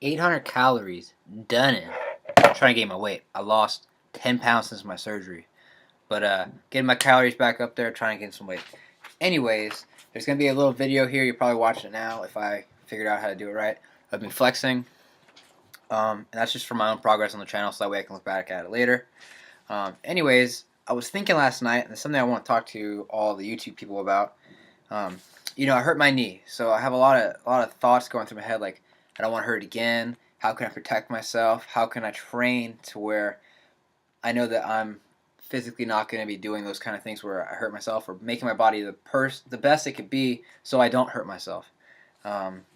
800 calories, done it. Trying to gain my weight. I lost 10 pounds since my surgery. But getting my calories back up there, trying to gain some weight. Anyways, there's going to be a little video here. You're probably watching it now if I figured out how to do it right. I've been flexing. And that's just for my own progress on the channel, so that way I can look back at it later. Anyways, I was thinking last night, and it's something I want to talk to all the YouTube people about. I hurt my knee, so I have a lot of thoughts going through my head, like I don't want to hurt it again. How can I protect myself? How can I train to where I know that I'm physically not going to be doing those kind of things where I hurt myself, or making my body the best it could be, so I don't hurt myself. Um,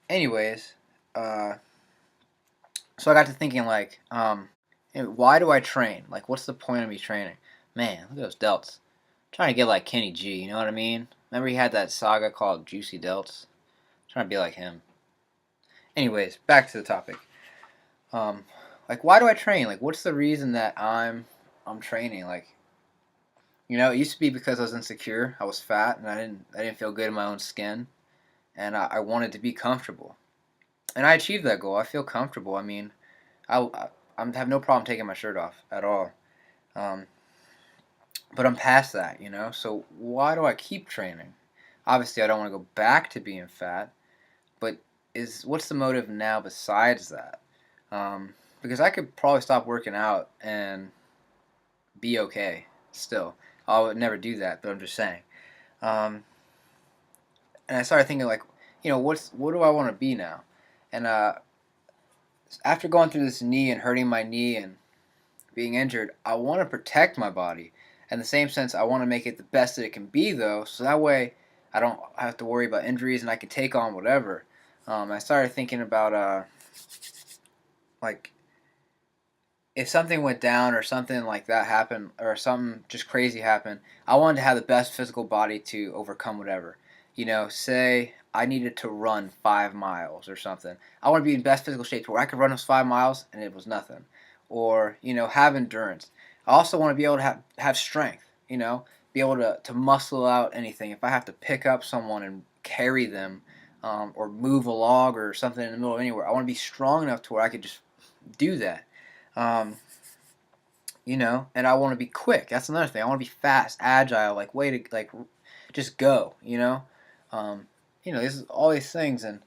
anyways, uh, so I got to thinking, like, why do I train? Like, what's the point of me training? Man, look at those delts. I'm trying to get like Kenny G, you know what I mean? Remember he had that saga called Juicy Delts? I'm trying to be like him. Anyways, back to the topic. Um, like, why do I train? Like, what's the reason that I'm training? Like, it used to be because I was insecure. I was fat, and I didn't feel good in my own skin, and I wanted to be comfortable, and I achieved that goal. I feel comfortable. I mean, I have no problem taking my shirt off at all. Um, but I'm past that, So why do I keep training? Obviously, I don't want to go back to being fat, but what's the motive now besides that? Because I could probably stop working out and be okay still. I would never do that, but I'm just saying. Um, and I started thinking, like, what do I want to be now? And after going through this knee and hurting my knee and being injured, I want to protect my body. In the same sense, I want to make it the best that it can be, though, so that way I don't have to worry about injuries and I can take on whatever. I started thinking about, like, if something went down or something like that happened or something just crazy happened, I wanted to have the best physical body to overcome whatever. Say I needed to run 5 miles or something. I want to be in best physical shape where I could run those 5 miles and it was nothing. Or, have endurance. I also want to be able to have strength, be able to muscle out anything. If I have to pick up someone and carry them, or move a log or something in the middle of anywhere, I want to be strong enough to where I could just do that. Um, and I want to be quick. That's another thing. I want to be fast, agile, like way to like just go. Um, this is all these things, and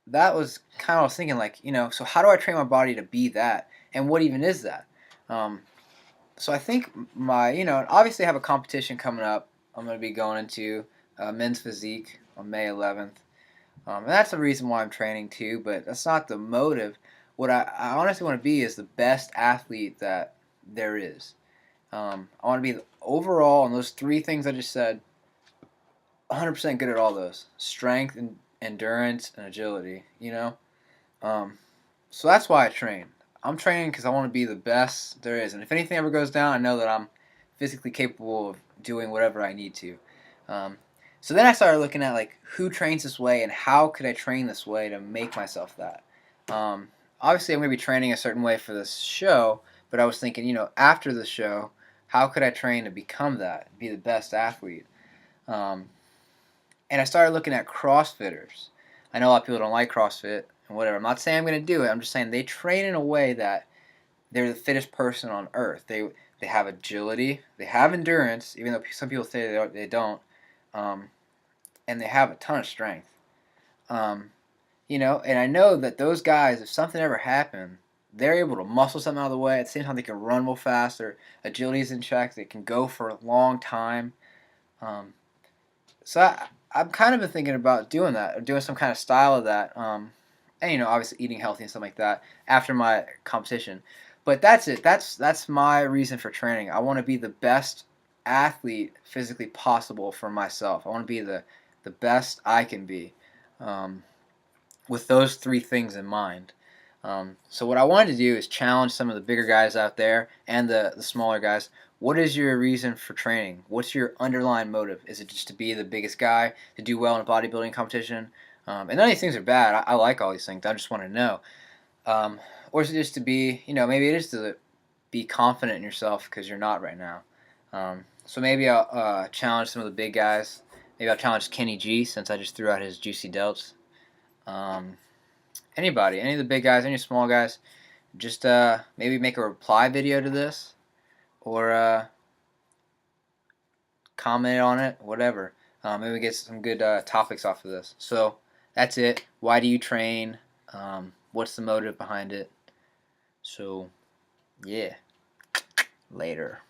that was kind of what I was thinking. Like, so how do I train my body to be that, and what even is that? Um, so I think obviously I have a competition coming up. I'm going to be going into men's physique on May 11th, and that's the reason why I'm training too. But that's not the motive. What I honestly want to be is the best athlete that there is. I want to be overall on those three things I just said, 100% good at all those: strength and endurance and agility. Um, so that's why I train. I'm training because I want to be the best there is, and if anything ever goes down, I know that I'm physically capable of doing whatever I need to. Um, so then I started looking at, like, who trains this way and how could I train this way to make myself that. Um, Obviously, I'm going to be training a certain way for this show, but I was thinking, after the show, how could I train to become that, be the best athlete? Um, and I started looking at CrossFitters. I know a lot of people don't like CrossFit and whatever. I'm not saying I'm going to do it. I'm just saying they train in a way that they're the fittest person on earth. They have agility, they have endurance, even though some people say they don't, and they have a ton of strength. Um, and I know that those guys, if something ever happened, they're able to muscle something out of the way. At the same time, they can run real fast. Their agility is in check. They can go for a long time. Um, so I'm kind of been thinking about doing that, or doing some kind of style of that. And obviously eating healthy and stuff like that after my competition. But that's it. That's my reason for training. I want to be the best athlete physically possible for myself. I want to be the best I can be. Um, with those three things in mind. So what I wanted to do is challenge some of the bigger guys out there and the smaller guys. What is your reason for training? What's your underlying motive? Is it just to be the biggest guy, to do well in a bodybuilding competition? And none of these things are bad. I like all these things. I just want to know. Or is it just to be, maybe it is to be confident in yourself because you're not right now. So maybe I'll challenge some of the big guys. Maybe I'll challenge Kenny G since I just threw out his juicy delts. Um, anybody, any of the big guys, any small guys, just maybe make a reply video to this, or comment on it, whatever. Maybe we get some good topics off of this. So that's it. Why do you train? What's the motive behind it? So yeah, later.